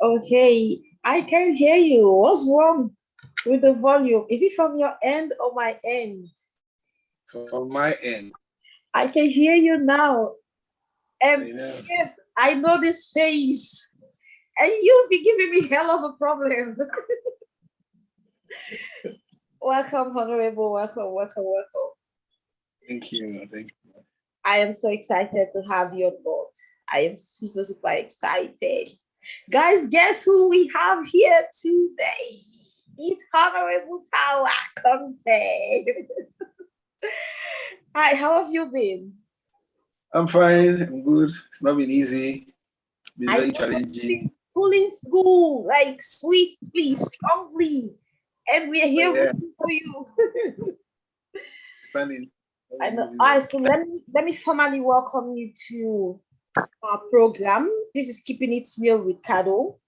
Okay, I can hear you. What's wrong with the volume? Is it from your end or my end? From my end. I can hear you now. And I know. yes, I know this face. And you'll be giving me hell of a problem. Welcome, Honourable. Welcome, welcome, welcome. Thank you. Thank you. I am so excited to have you on board. I am super, super excited. Guys, guess who we have here today? It's Honourable Tawa Conte. Hi, how have you been? I'm fine. I'm good. It's not been easy. It's been I very know you've challenging. been pulling school like sweetly, strongly, and we're But here yeah, rooting for you. standing. I know. All right, so let me formally welcome you to our program. This is Keeping It Real with Kado,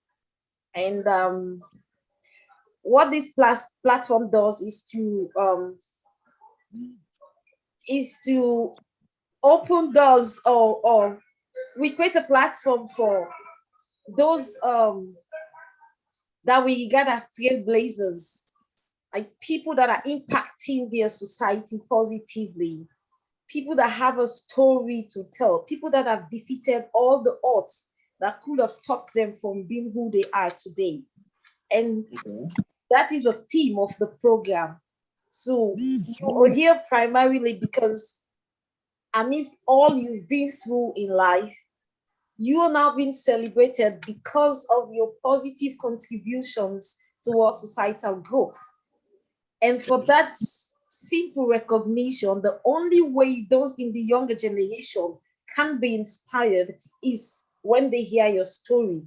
and what this platform does is to open doors, or we create a platform for those that we regard as trailblazers, like people that are impacting their society positively, people that have a story to tell, people that have defeated all the odds that could have stopped them from being who they are today. And Okay. that is a theme of the program. So you are here primarily because amidst all you've been through in life, you are now being celebrated because of your positive contributions towards societal growth. And for that simple recognition, the only way those in the younger generation can be inspired is when they hear your story.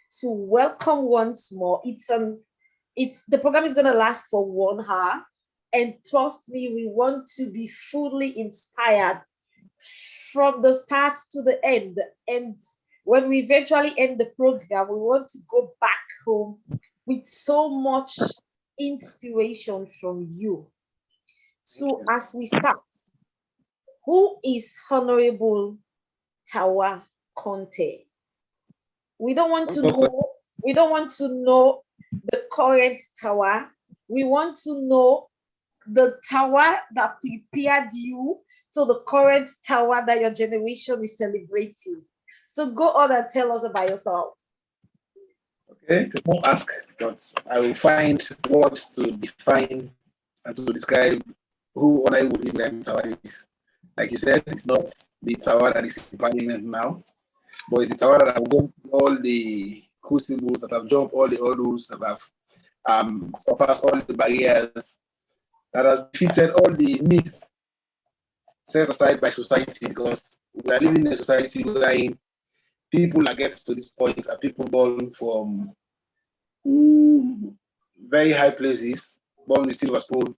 So welcome once more. It's the program is gonna last for 1 hour. And trust me, we want to be fully inspired from the start to the end. And when we eventually end the program, we want to go back home with so much inspiration from you. So, Okay. as we start, who is Honorable Tawa Conte? We don't want to Okay. know. We don't want to know the current Tawa. We want to know the Tawa that prepared you to the current Tawa that your generation is celebrating. So go on and tell us about yourself. Okay. Don't ask, but I will find words to define and to describe who Honorable Ibrahim Tawa is. Like you said, it's not the Tawa that is in parliament now, but it's the Tawa that have jumped all the crucibles, that have jumped all the hurdles, that have surpassed all the barriers, that has defeated all the myths set aside by society, because we are living in a society wherein people that get to this point are people born from very high places, born with silver spoon,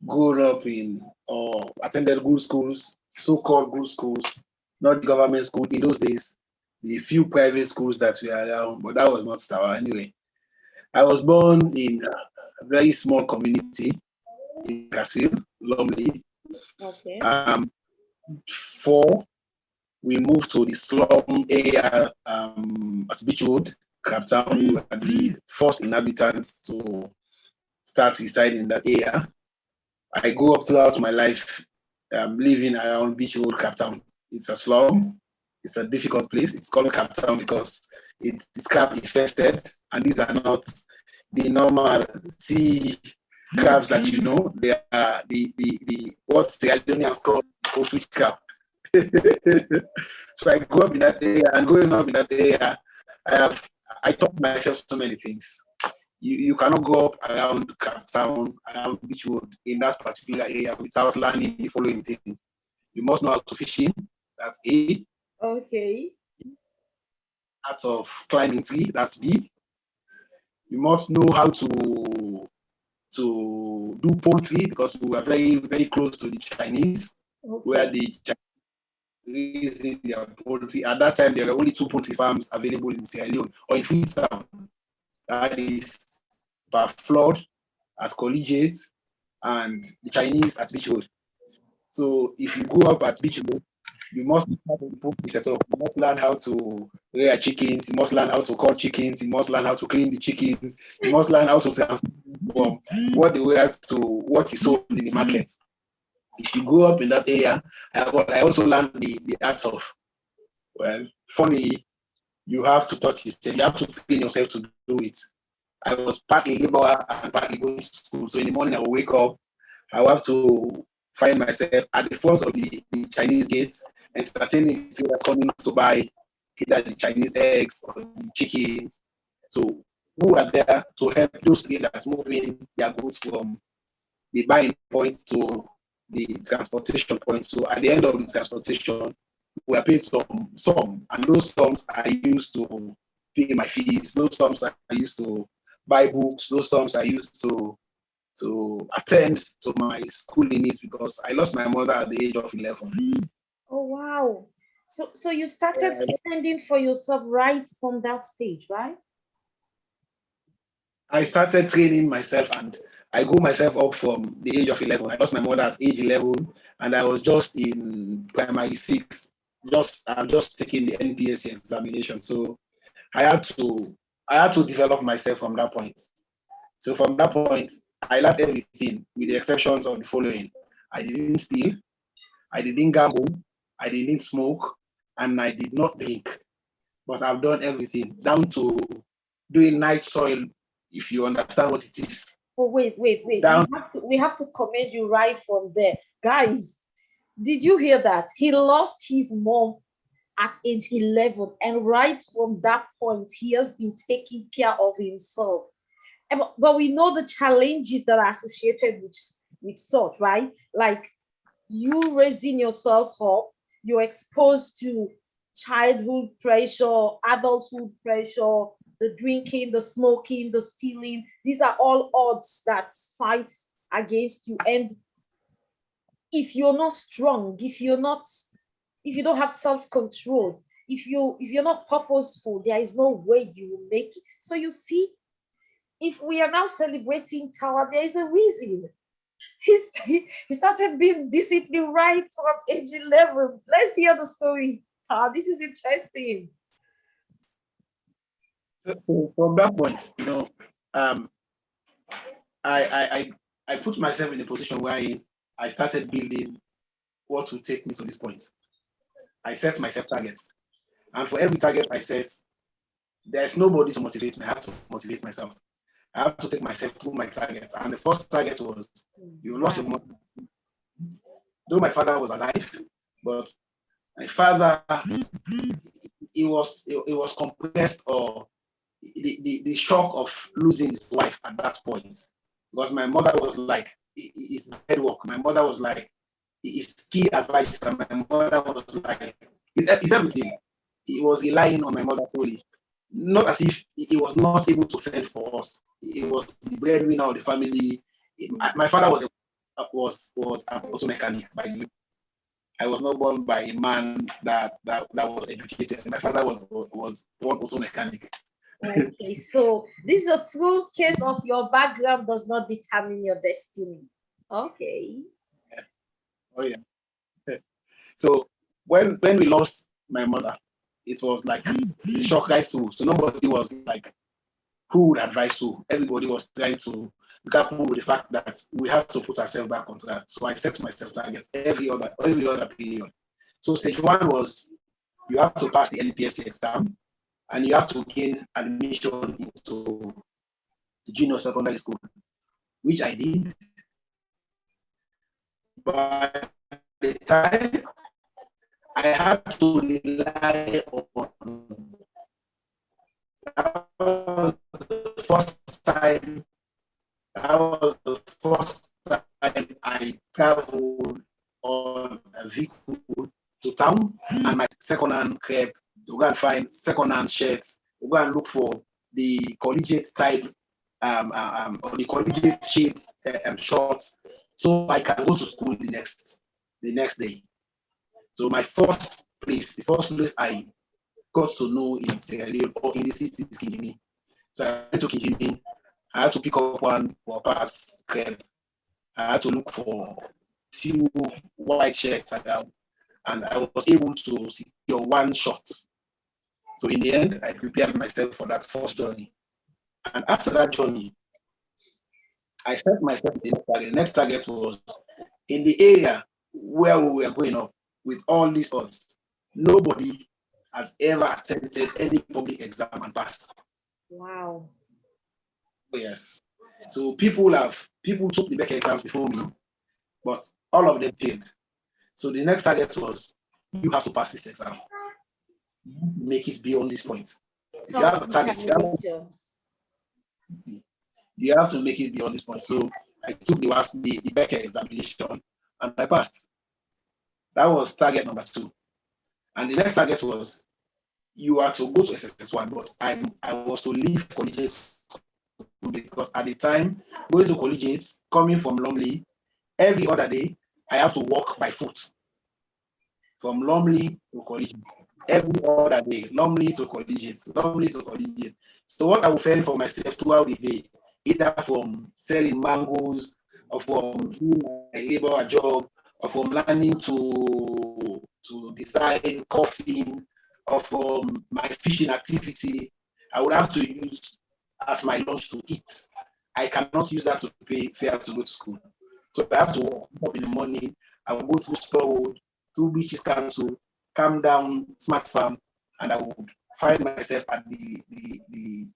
grown up in or attended good schools, so-called good schools, not government school in those days, the few private schools that were around, but that was not Tawa anyway. I was born in a very small community in Casville, Lumley. Okay. Four, we moved to the slum area at Beechwood, Cape Town. We were the first inhabitants to start residing in that area. I grew up throughout my life living around Beechwood, Cape Town. It's a slum. It's a difficult place. It's called Cape Town because it's crab infested, and these are not the normal sea crabs that you know. They are the what the Albanians call ostrich crab. So I grew up in that area, and growing up in that area, I taught myself so many things. You cannot go up around Cape Town, around Beechwood in that particular area without learning the following things. You must know how to fishing, that's A. Okay. Art of climbing tree, that's B. You must know how to do poultry, because we were very, very close to the Chinese, where Okay. the raising their poultry. At that time, there were only two poultry farms available in Sierra Leone or in Freetown. That is Flood at Collegiate and the Chinese at Beechwood. So if you go up at Beechwood, You must learn how to put the setup. You must learn how to rear chickens. You must learn how to cut chickens. You must learn how to clean the chickens. You must learn how to transform from what they were to what is sold in the market. If you grow up in that area, I also learned the art of, well, funny, you have to touch it. You have to train yourself to do it. I was partly laborer and partly going to school. So in the morning, I will wake up. I will have to find myself at the front of the Chinese gates, entertaining the that's coming to buy either the Chinese eggs or the chickens. So who are there to help those traders moving their goods from the buying point to the transportation point. So at the end of the transportation, we are paid some, and those sums are used to pay my fees. Those sums are used to buy books. Those sums are used to attend to my schooling needs because I lost my mother at the age of 11. Oh wow. So you started Yeah, fending for yourself right from that stage, right? I started training myself and I grew myself up from the age of 11. I lost my mother at age 11 and I was just in primary six. I'm just taking the NPSC examination. So I had to I had to develop myself from that point. So from that point, I learned everything with the exceptions of the following. I didn't steal, I didn't gamble, I didn't smoke, and I did not drink. But I've done everything down to doing night soil, if you understand what it is. Oh wait. Down. We have to commend you right from there. Guys, did you hear that? He lost his mom at age 11, and right from that point, he has been taking care of himself. But we know the challenges that are associated with such, right? Like you raising yourself up, you're exposed to childhood pressure, adulthood pressure, the drinking, the smoking, the stealing. These are all odds that fight against you. And if you're not strong, if you don't have self-control, if you're not purposeful, there is no way you will make it. So you see, if we are now celebrating Tawa, there is a reason. He started being disciplined right from age 11. Let's hear the story, Tawa. This is interesting. So from that point, um, I, I put myself in a position where I started building what will take me to this point. I set myself targets. And for every target I set, there's nobody to motivate me. I have to motivate myself. I have to take myself through my target. And the first target was you lost your mother. Though my father was alive, but my father, it was compressed, or the shock of losing his wife at that point. Because my mother was like, it's bad work. My mother was like, it's key advice. And my mother was like, it's everything. He was relying on my mother fully. Not as if he was not able to fend for us. He was the breadwinner of the family. My father was an auto mechanic, by the way. I was not born by a man that was educated. My father was one auto mechanic. Okay, so this is a true case of your background does not determine your destiny. Okay. Oh yeah. So when we lost my mother, it was like a shock right through. So nobody was like, who would advise who? Everybody was trying to grapple with the fact that we have to put ourselves back on track. So I set myself targets every other period. So stage one was you have to pass the NPSC exam and you have to gain admission into junior secondary school, which I did. But the time I had to rely on, that was the first time that was the first time I traveled on a vehicle to town and my second-hand crib to go and find second-hand shirts, to go and look for the collegiate type or the collegiate shade shorts, so I can go to school the next day. So the first place I got to know in Sierra Leone or in the city is Kinjimi. So I went to Kinjimi. I had to pick up one for pass crib. I had to look for few white shirts. and I was able to secure one shot. So in the end, I prepared myself for that first journey. And after that journey, I set myself the next target. The next target was in the area where we were going up with all these odds. Nobody has ever attempted any public exam and passed. Wow. Oh, yes. So people took the back exams before me, but all of them failed. So the next target was you have to pass this exam. Make it beyond this point. If you have a target, you have to make it beyond this point. So I took the back examination and I passed. That was target number 2. And the next target was you are to go to SSS1, but I was to leave collegiate because at the time going to collegiate, coming from Lumley, every other day I have to walk by foot from Lumley to collegiate. Every other day, Lumley to collegiate, Lumley to collegiate. So what I will fend for myself throughout the day, either from selling mangoes or from doing my labor job or from learning to design coffee or from my fishing activity, I would have to use as my lunch to eat. I cannot use that to pay fare to go to school. So I have to walk up in the morning. I will go through Store Road, through Beaches Council, come down Smart Farm, and I would find myself at the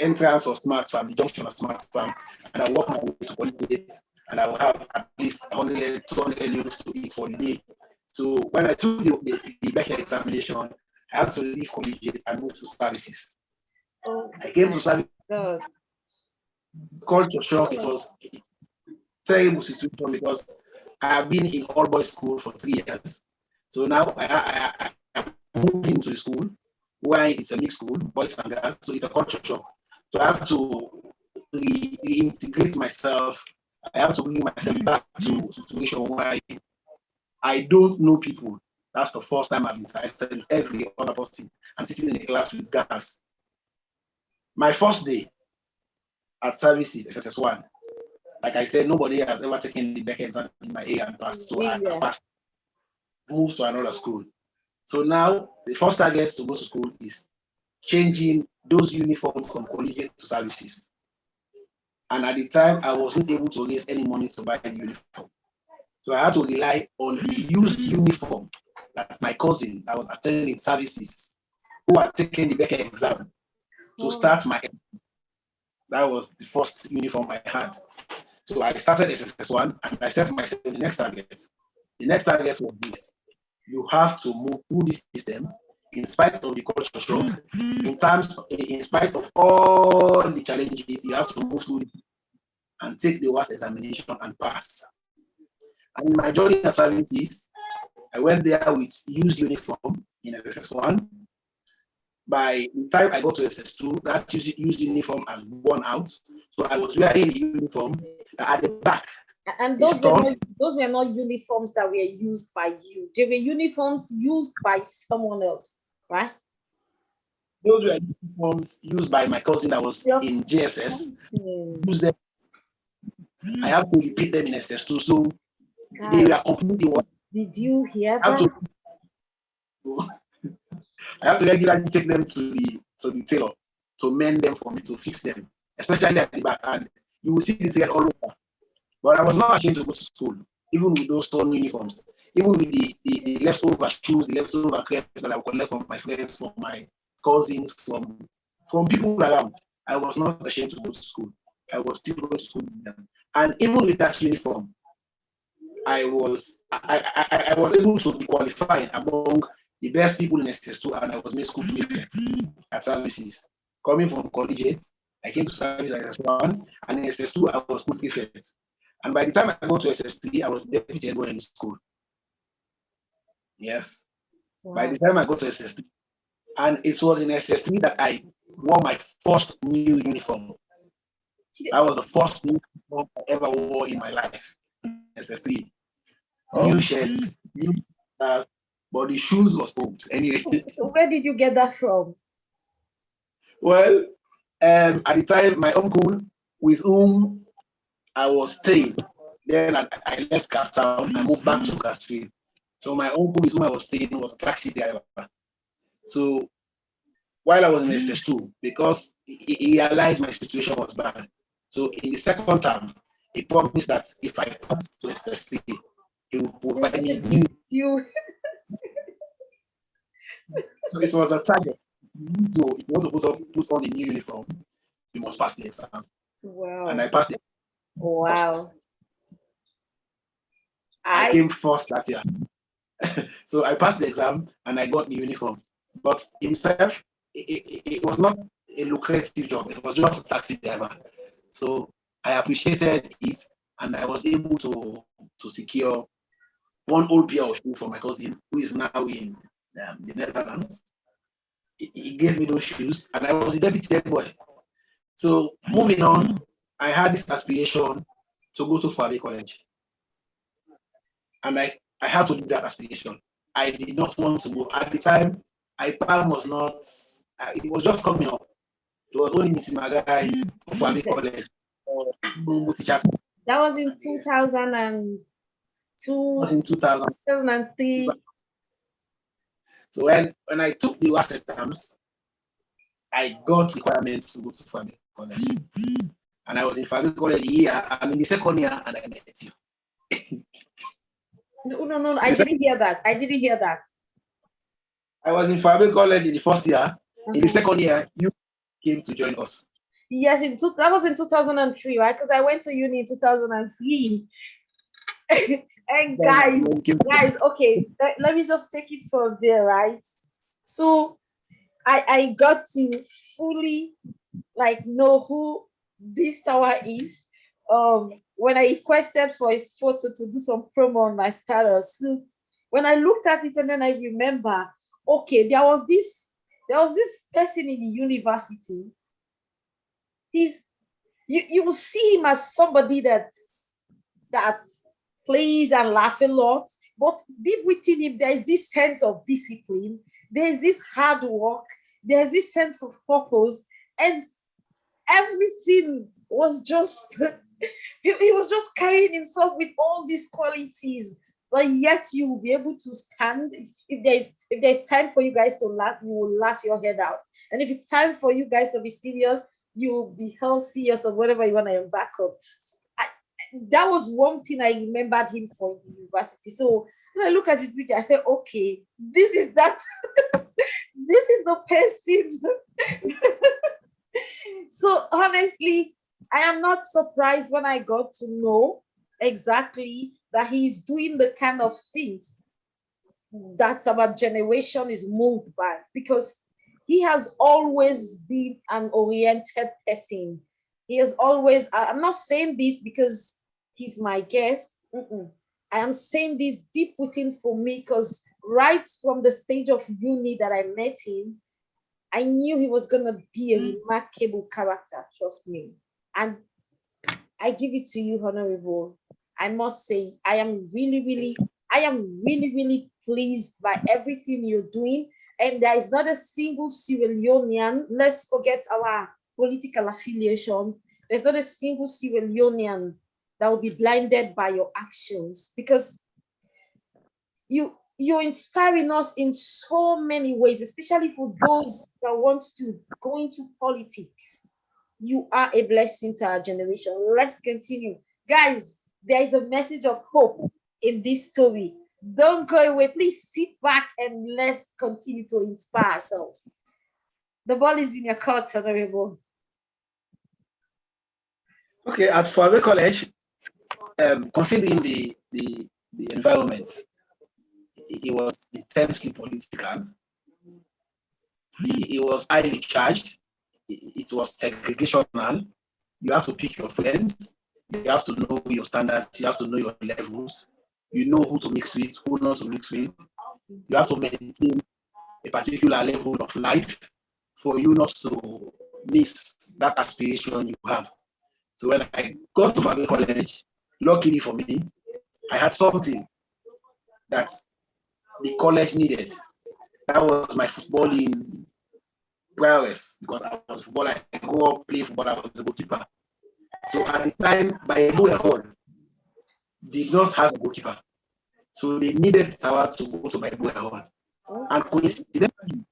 entrance of Smart Farm, the junction of Smart Farm, and I walk my way to Colgate, and I will have at least 100, 200 euros to eat for the day. So when I took the Becker examination, I had to leave Colgate and move to services. I came to services. Culture shock. It was a terrible situation because I have been in all boys school for 3 years. So now I moved into a school where it's a mixed school, boys and girls. So it's a culture shock. So I have to reintegrate myself. I have to bring myself back to a situation where I don't know people. That's the first time I've interacted with every other person and sitting in a class with girls. My first day at services, SSS1, like I said, nobody has ever taken the back exam in my area and passed. So I passed, moved to another school. So now the first target to go to school is changing those uniforms from collegiate to services. And at the time, I wasn't able to raise any money to buy the uniform. So I had to rely on the used uniform that my cousin that was attending services, who had taken the Becker exam, to start my. That was the first uniform I had. So I started SSS1 and I set myself the next target. The next target was this. You have to move through this system in spite of the culture shock, in spite of all the challenges, you have to move through and take the worst examination and pass. And in my journey at services, I went there with used uniform in SS1. By the time I got to SS2, that used uniform has worn out. So I was wearing the uniform at the back. And those were not uniforms that were used by you. They were uniforms used by someone else, right? Those were uniforms used by my cousin that was in JSS. Use them. I have to repeat them in SS2. So they were completely worn. Did you hear that? I have to regularly take them to the tailor to mend them for me, to fix them, especially at the back. And you will see the thread all over. But I was not ashamed to go to school, even with those torn uniforms, even with the leftover shoes, the leftover clothes that I would collect from my friends, from my cousins, from people around. I was not ashamed to go to school. I was still going to school with them. And even with that uniform, I was able to be qualified among the best people in SS2, and I was made school prefect at services. Coming from collegiate, I came to service at SS1, and in SS2, I was school prefect. And by the time I got to SS3, I was deputy head boy in school. Yes. Wow. By the time I got to SS3, and it was in SS3 that I wore my first new uniform. That was the first new uniform I ever wore in my life. SS3. New shirts, new stars, but the shoes was old anyway. So where did you get that from? Well, at the time, my uncle, with whom I was staying, then I left Cape Town. I moved back to Castries. So my uncle with whom I was staying was a taxi driver. So while I was in SS2, because he realized my situation was bad. So in the second term, he promised that if I passed to SS3, he would provide me new. You. So it was a target. So if you want to put on a new uniform, you must pass the exam. And I Wow. passed it first. Wow. I I came first that year. So I passed the exam and I got the uniform. But himself, it was not a lucrative job. It was just a taxi driver. So I appreciated it, and I was able to secure one old pair of shoes for my cousin, who is now in the Netherlands. He gave me those shoes, and I was a deputy head boy. So moving on, I had this aspiration to go to Fabe College, and I had to do that aspiration. I did not want to go at the time. IPAM was not. It was just coming up. It was only Mr. Magai of Fabe College or teachers. that was in 2002, It was in 2000. 2003. So when I took the last exams, I got requirements to go to Fabe College. And I was in Fabe College year. I'm in the second year and I met you. No. I didn't hear that. I didn't hear that. I was in Fabe College in the first year. In the second year, you came to join us. Yes, that was in 2003, right? Because I went to uni in 2003. And guys, okay, let me just take it from there, right? So I got to fully like know who this Tawa is. When I requested for his photo to do some promo on my status. So when I looked at it and then I remember, okay, there was this person in the university. You will see him as somebody that plays and laugh a lot, but deep within him there is this sense of discipline, there is this hard work, there's this sense of purpose, and everything was just he was just carrying himself with all these qualities. But yet you will be able to stand. If there's time for you guys to laugh, you will laugh your head out. And if it's time for you guys to be serious, you will be hell serious on whatever you want to embark on. That was one thing I remembered him for in the university. So when I look at his picture, I say, okay, this is that. This is the person. So honestly, I am not surprised when I got to know exactly that he's doing the kind of things that our generation is moved by, because he has always been an oriented person. He has always, I'm not saying this because he's my guest. I am saying this deep within for me, because right from the stage of uni that I met him, I knew he was going to be a remarkable character, trust me. And I give it to you, Honourable. I must say, I am really pleased by everything you're doing. And there is not a single Sierra Leonean, let's forget our political affiliation, there's not a single Sierra Leonean that will be blinded by your actions, because you're inspiring us in so many ways, especially for those that want to go into politics. You are a blessing to our generation. Let's continue. Guys, there is a message of hope in this story. Don't go away. Please sit back and let's continue to inspire ourselves. The ball is in your court, Honourable. Okay, at Fabe College, considering the environment, it was intensely political. It was highly charged. It was segregational. You have to pick your friends. You have to know your standards. You have to know your levels. You know who to mix with, who not to mix with. You have to maintain a particular level of life for you not to miss that aspiration you have. So when I got to Fabe College, luckily for me, I had something that the college needed. That was my footballing prowess, because I was a footballer. I go up, play football, I was a goalkeeper. So at the time, my Hall did not have a goalkeeper. So they needed Tawa to go to Bible Hall. And Okay. coincidentally,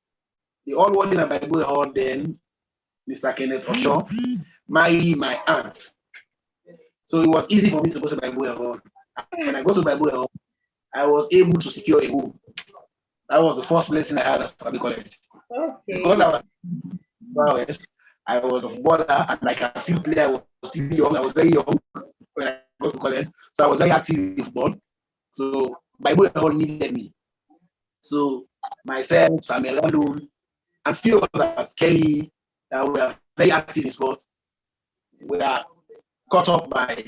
the all working at Bible Hall then, Mr. Kenneth Osho, my aunt. So it was easy for me to go to Bible Hall. When I go to Bible Hall, I was able to secure a home. That was the first blessing I had at Fabi College. Because Okay. I was I was of border and I can still play. I was still young. I was very young when I got to college. So I was very active in football. So Bible Hall needed me. So myself, Samuel Lalo, and few others, Kelly, that were very active in sports, were caught up by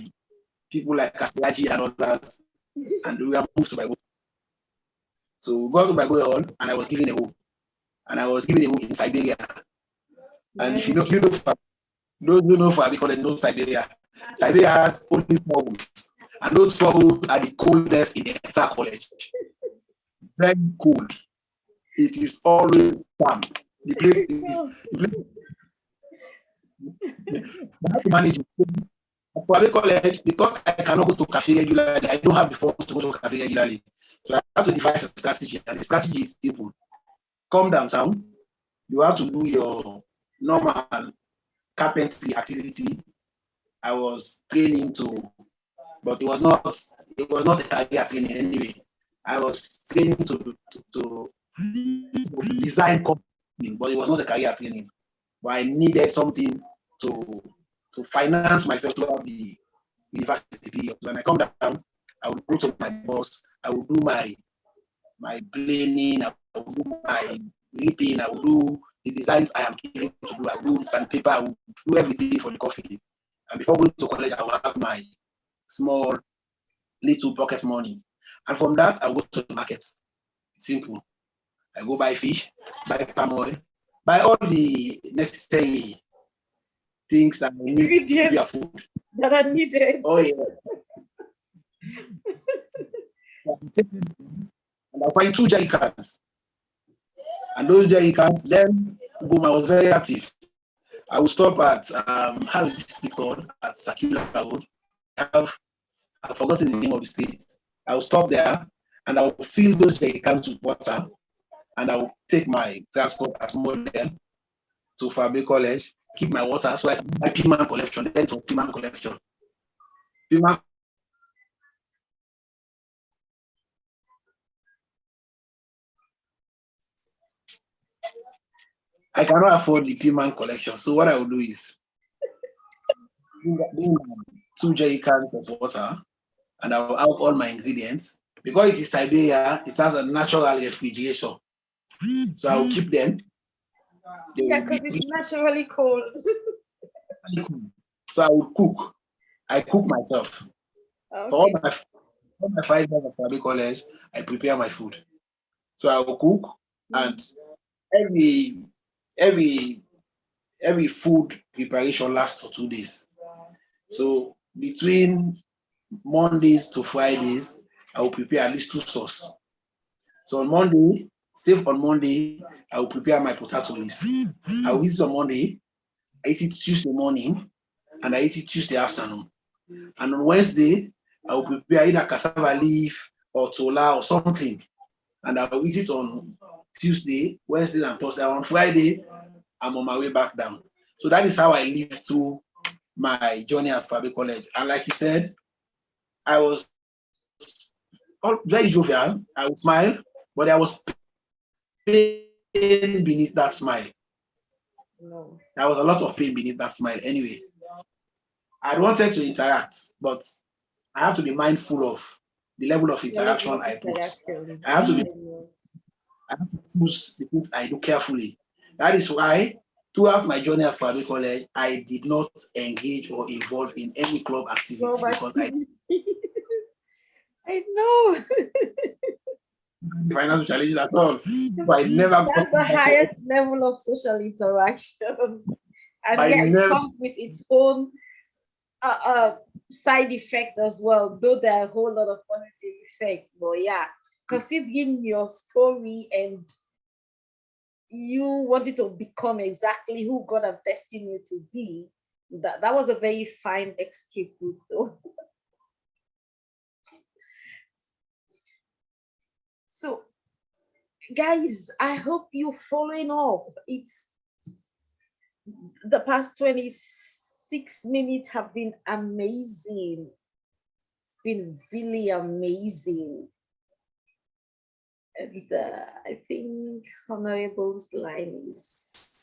people like Kasiaji and others, and we have moved to Bible. So we got to Bible Hall, and I was given a home. And I was given a home in Siberia. And if Nice. those who know Fabi College know Siberia. Siberia has only 4 rooms. And those 4 rooms are the coldest in the entire college. Very cold. It is always warm. The place is I have to manage it. For Fabi College, because I cannot go to cafe regularly, I don't have the funds to go to cafe regularly. So I have to devise a strategy, and the strategy is simple. Come downtown, you have to do your normal carpentry activity. I was training to, but it was not a career training anyway. I was training to design company, but it was not a career training. But I needed something to to finance myself throughout the university period. When I come down, I would go to my boss, I would do my planing, I would do my ripping, I would do the designs I am given to do, I would do sandpaper, I would do everything for the coffee. And before going to college, I will have my small little pocket money. And from that, I will go to the market. Simple. I go buy fish, buy palm oil, buy all the necessary things that I need to prepare Ingredients food. that are needed. Oh yeah. And I'll find 2 jerry cans. And those jerry cans, then boom, I was very active. I will stop at how is this called? At Circular Road. I've forgotten the name of the street. I will stop there and I will fill those jerry cans with water and I will take my transport as model to Fabi College, keep my water so I can buy Piman collection, then to Piman collection. Piman, I cannot afford the Piman collection. So what I will do is bring 2 jerry cans of water and I will have all my ingredients. Because it is Siberia, it has a natural refrigeration. So I will keep them. They Yeah, will because be it's naturally cold. really cool. So I will cook. I cook myself. For Okay. all my 5 years at Fabi College, I prepare my food. So I will cook and every every every food preparation lasts for 2 days. So between Mondays to Fridays, I will prepare at least 2 sauce. So on Monday, save on Monday, I will prepare my potato leaf. I will eat it on Monday, I eat it Tuesday morning, and I eat it Tuesday afternoon. And on Wednesday, I will prepare either cassava leaf or tola or something, and I will eat it on Tuesday, Wednesday, and Thursday. On Friday, I'm on my way back down. So that is how I lived through my journey at Fabi College. And like you said, I was very jovial. I would smile, but there was pain beneath that smile. No. There was a lot of pain beneath that smile. Anyway, I wanted to interact, but I have to be mindful of the level of The level interaction of I put. interaction. I have to be I know. I have to choose the things I do carefully. That is why throughout my journey at Fabi College, I did not engage or involve in any club Go activity back because to I you. I know. didn't financial challenges at all. So I never got That's the invited. highest level of social interaction. And I yeah, it never comes with its own uh, uh, side effect as well, though there are a whole lot of positive effects. But yeah, considering your story and you wanted to become exactly who God have destined you to be, that was a very fine escape route, though. So, guys, I hope you're following up. It's the past 26 minutes have been amazing. It's been really amazing. And I think Honorable's line is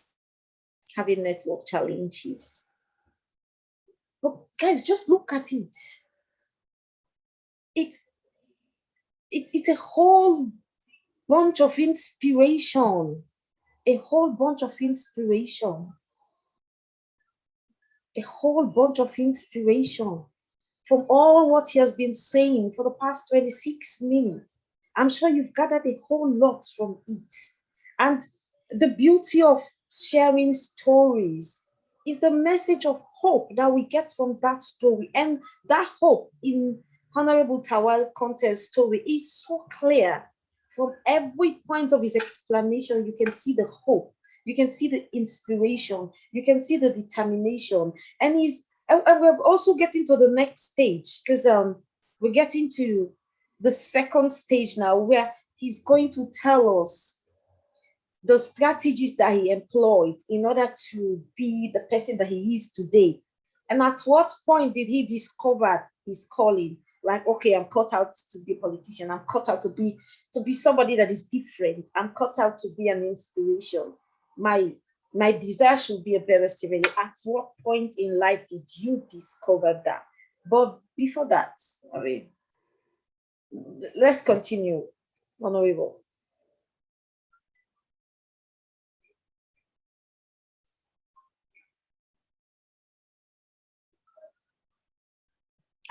having network challenges. But guys, just look at it. It's it's a whole bunch of inspiration. A whole bunch of inspiration. A whole bunch of inspiration from all what he has been saying for the past 26 minutes. I'm sure you've gathered a whole lot from it. And the beauty of sharing stories is the message of hope that we get from that story. And that hope in Honorable Tawa Conte's story is so clear. From every point of his explanation, you can see the hope, you can see the inspiration, you can see the determination. And we're also getting to the next stage because we're getting to the second stage now where he's going to tell us the strategies that he employed in order to be the person that he is today. And at what point did he discover his calling? Like, okay, I'm cut out to be a politician. I'm cut out to be somebody that is different. I'm cut out to be an inspiration. My my desire should be a better civilian. At what point in life did you discover that? But before that, I mean, let's continue, Honorable.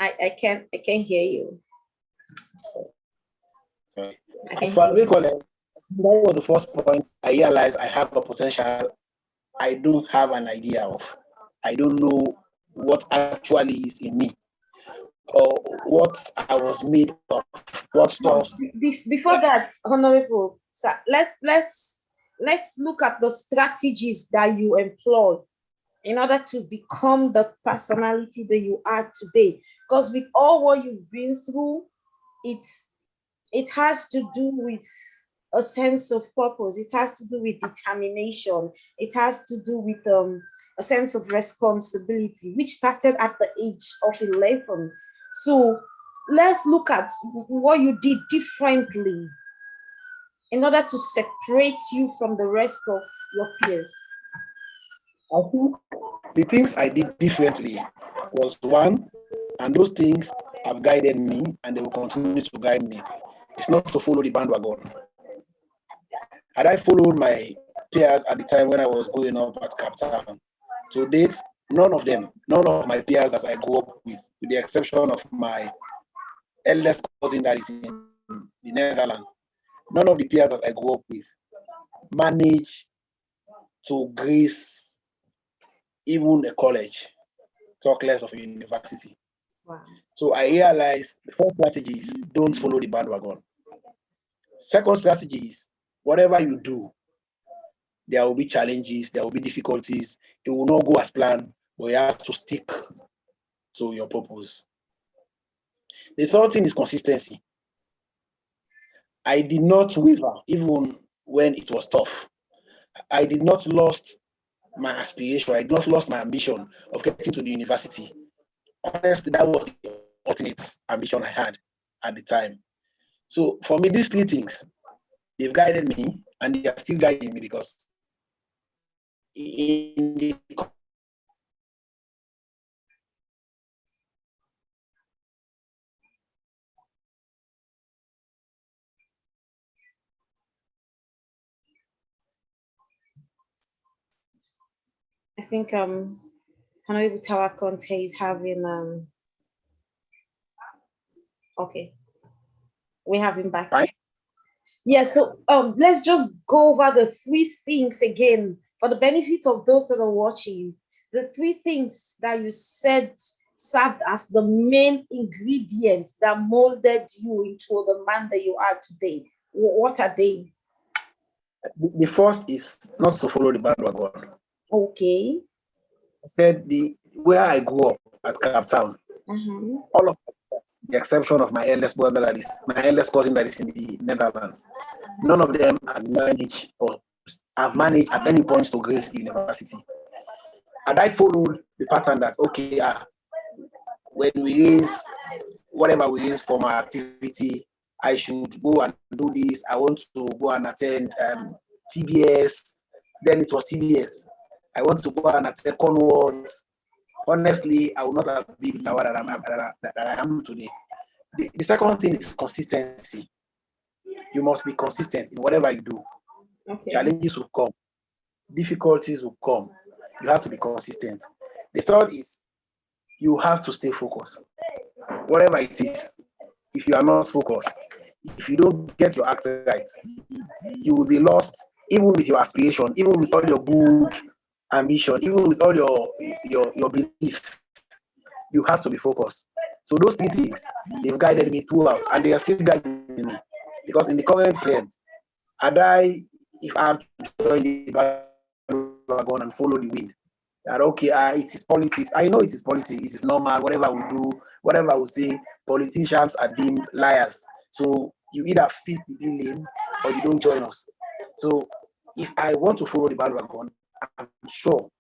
I can't hear you. Sorry. I can For hear me, you. that was the first point. I realized I have a potential I don't have an idea of. I don't know what actually is in me or what I was made of, what No, stuff. before that, Honorable, sir, let's look at the strategies that you employ in order to become the personality that you are today. Because with all what you've been through, it's it has to do with a sense of purpose. It has to do with determination. It has to do with a sense of responsibility, which started at the age of 11. So let's look at what you did differently in order to separate you from the rest of your peers. I think the things I did differently was one, and those things have guided me and they will continue to guide me. It's not to follow the bandwagon. Had I followed my peers at the time when I was growing up at Captain, to date, none of my peers that I grew up with the exception of my eldest cousin that is in the Netherlands, none of the peers that I grew up with managed to grace even a college, talk less of a university. Wow. So I realized the first strategy is don't follow the bandwagon. Second strategy is whatever you do, there will be challenges, there will be difficulties. It will not go as planned, but you have to stick to your purpose. The third thing is consistency. I did not waver even when it was tough. I did not lost my aspiration. I did not lost my ambition of getting to the university. Honestly, that was the ultimate ambition I had at the time. So for me, these three things, they've guided me and they are still guiding me because in the I think Honorable Tawa Conte is having okay, we have him back. right? Yeah, so let's just go over the three things again for the benefit of those that are watching. The three things that you said served as the main ingredients that molded you into the man that you are today. What are they? The first is not to follow the bandwagon. Okay. I said the where I grew up at Cape Town, Uh-huh. all of The exception of my eldest brother, my eldest cousin that is in the Netherlands. None of them have managed at any point to grace the university. And I followed the pattern that, okay, when we raise whatever we raise from our activity, I should go and do this. I want to go and attend TBS. Then it was TBS. I want to go and attend Cornwalls. Honestly, I would not have been the Tawa that I am today. The second thing is consistency. You must be consistent in whatever you do. Okay. Challenges will come, difficulties will come. You have to be consistent. The third is you have to stay focused. Whatever it is, if you are not focused, if you don't get your act right, you will be lost, even with your aspiration, even with all your good ambition, even with all your belief. You have to be focused. So those three things, they've guided me throughout, and they are still guiding me. Because in the current trend, if I have to join the bandwagon and follow the wind, that okay, it is politics. I know it is politics. It is normal. Whatever we do, whatever we say, politicians are deemed liars. So you either fit the lane or you don't join us. So if I want to follow the bandwagon, I'm sure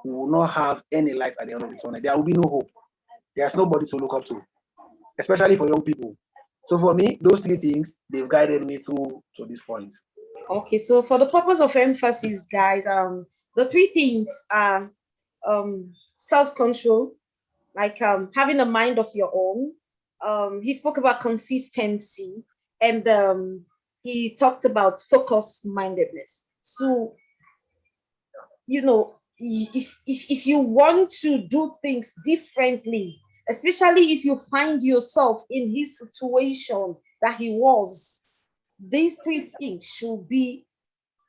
we will not have any light at the end of the tunnel. There will be no hope. There's nobody to look up to, especially for young people. So for me, those three things, they've guided me through to this point. Okay, so for the purpose of emphasis, guys, the three things are self-control, like having a mind of your own. He spoke about consistency, and he talked about focus mindedness. So, if you want to do things differently, especially if you find yourself in his situation that he was, these three things should be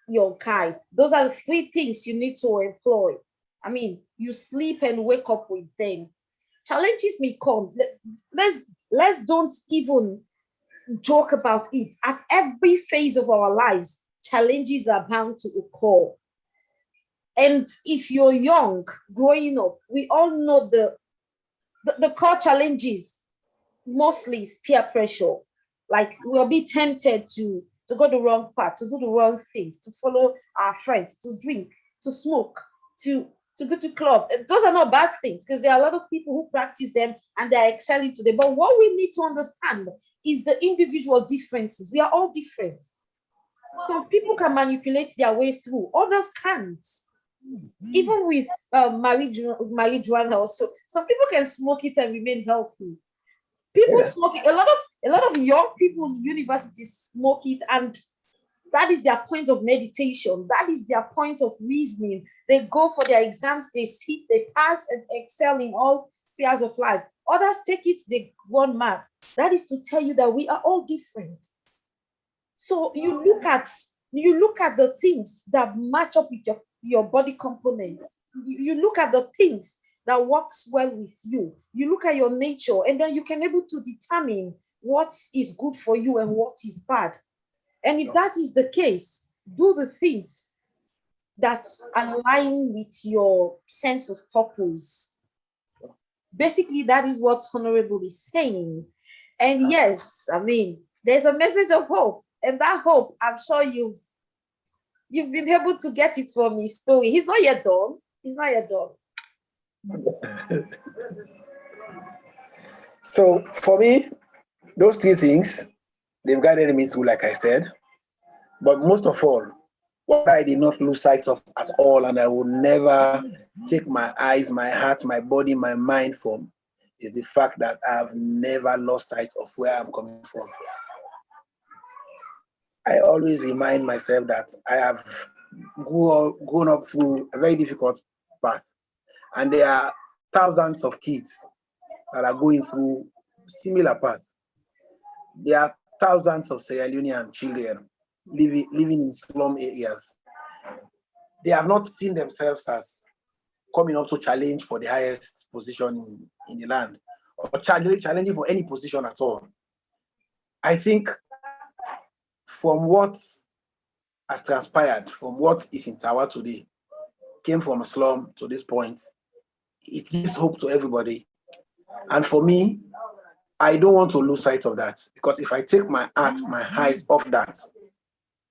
your guide. Those are the three things you need to employ. I mean, you sleep and wake up with them. Challenges may come. Let's don't even joke about it. At every phase of our lives, challenges are bound to occur. And if you're young, growing up, we all know the core challenges mostly is peer pressure. Like we'll be tempted to go the wrong path, to do the wrong things, to follow our friends, to drink, to smoke, to go to club. Those are not bad things because there are a lot of people who practice them and they're excelling today. But what we need to understand is the individual differences. We are all different. Some people can manipulate their way through, others can't. Even with marijuana also, some people can smoke it and remain healthy. People smoke it. A lot of young people in universities smoke it, and that is their point of meditation. That is their point of reasoning. They go for their exams, they sit, they pass and excel in all spheres of life. Others take it, they run mad. That is to tell you that we are all different. So you look at the things that match up with your body components. You look at the things that works well with you. You look at your nature, and then you can able to determine what is good for you and what is bad. And if that is the case, do the things that align with your sense of purpose. Basically, that is what Honorable is saying. And yes, I mean, there's a message of hope. And that hope, I'm sure you've been able to get it from his story. He's not yet done. He's not yet done. So for me, those three things, they've guided me through, like I said. But most of all, what I did not lose sight of at all, and I will never take my eyes, my heart, my body, my mind from, is the fact that I have never lost sight of where I'm coming from. I always remind myself that I have grown up through a very difficult path, and there are thousands of kids that are going through similar paths. There are thousands of Sierra Leonean children living in slum areas. They have not seen themselves as coming up to challenge for the highest position in the land, or challenging for any position at all. I think from what has transpired, from what is in Tawa today, came from a slum to this point, it gives hope to everybody. And for me, I don't want to lose sight of that, because if I take my eyes off that,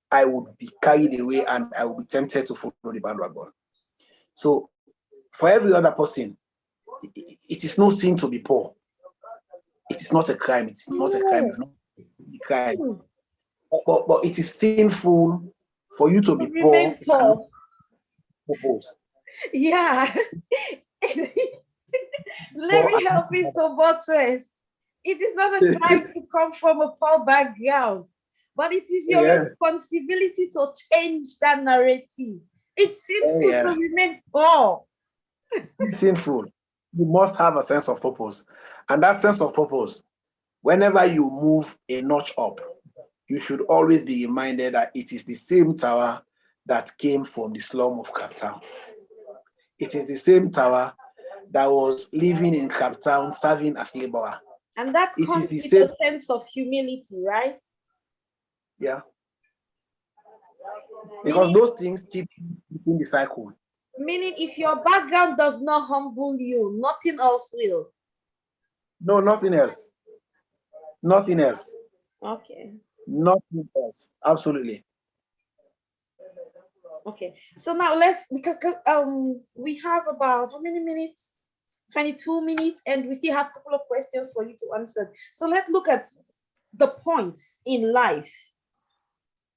I would be carried away and I would be tempted to follow the bandwagon. So for every other person, it is no sin to be poor. It is not a crime. It is not a crime. No. It's not a crime. Mm. But it is sinful for you to To be poor remain and not poor. propose. Yeah. Let Poor me and not help to you have to buttress. It is not a crime to come from a poor background, but it is your yeah, responsibility to change that narrative. It's sinful to yeah. remain poor. It's sinful. You must have a sense of purpose. And that sense of purpose, whenever you move a notch up, you should always be reminded that it is the same Tawa that came from the slum of Cape Town. It is the same Tawa that was living in Cape Town serving as laborer. And that It is comes the with same, a sense of humility, right? yeah, because Meaning, those things keep within the cycle. meaning if your background does not humble you, nothing else will. No, nothing else. Nothing else. Okay. Nothing else. Absolutely. Okay. So now let's because we have about how many minutes? 22 minutes, and we still have a couple of questions for you to answer. So let's look at the points in life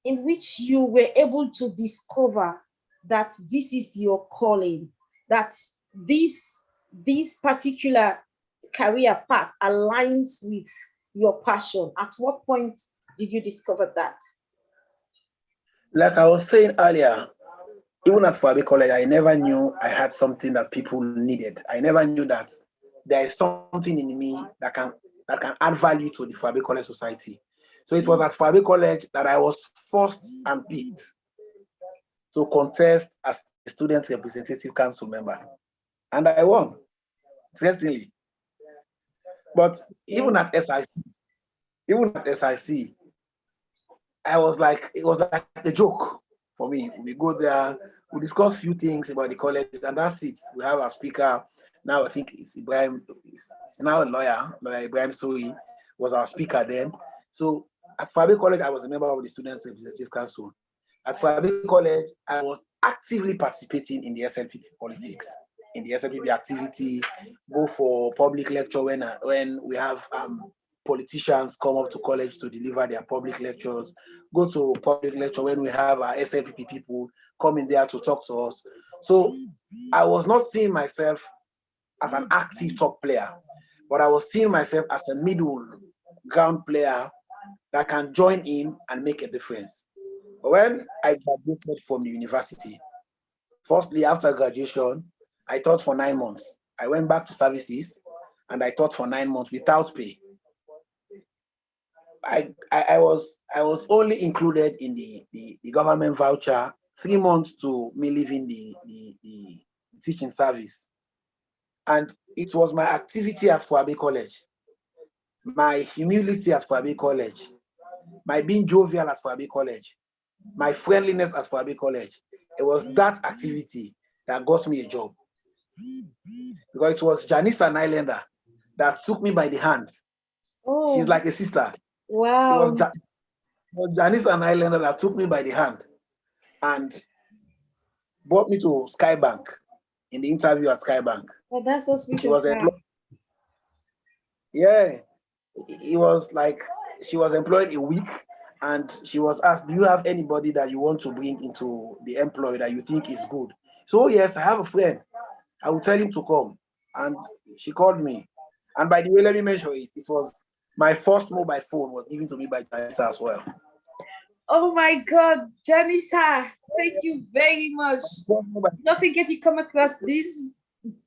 in which you were able to discover that this is your calling, that this particular career path aligns with your passion. At what point did you discover that? Like I was saying earlier, even at Fabi College, I never knew I had something that people needed. I never knew that there is something in me that can add value to the Fabi College society. So it was at Fabi College that I was forced and picked to contest as a student representative council member. And I won, interestingly. But even Okay. at SIC, even at SIC, it was like a joke for me. We go there, we discuss few things about the college, and that's it. We have a speaker. Now I think it's Ibrahim, it's now a lawyer Ibrahim Soi was our speaker then. So at Fabi College, I was a member of the Students Representative Council. At Fabi College, I was actively participating in the SLPP politics, in the SLPP activity, go for public lecture when we have politicians come up to college to deliver their public lectures, go to public lecture when we have our SLPP people come in there to talk to us. So I was not seeing myself as an active top player, but I was seeing myself as a middle ground player that can join in and make a difference. When I graduated from the university, firstly, after graduation, I taught for 9 months. I went back to services and I taught for 9 months without pay. I was only included in the government voucher 3 months to me leaving the teaching service. And it was my activity at Fuabe College, my humility at Fuabe College, my being jovial at Fuabe College, my friendliness at Fuabe College. It was that activity that got me a job. Because it was Janice, an islander, that took me by the hand. She's Oh, like a sister. It was, wow. ja- it was Janice, an islander, that took me by the hand and brought me to Skybank in the interview at Skybank. Oh, that's so sweet She of was her. employed. Yeah, it was like she was employed a week, and she was asked, "Do you have anybody that you want to bring into the employ that you think is good?" So "Oh, yes, I have a friend. I will tell him to come." And she called me. And by the way, let me mention it. It was my first mobile phone was given to me by Janisa as well. Oh my God, Janisa, thank you very much. First mobile- Just in case you come across this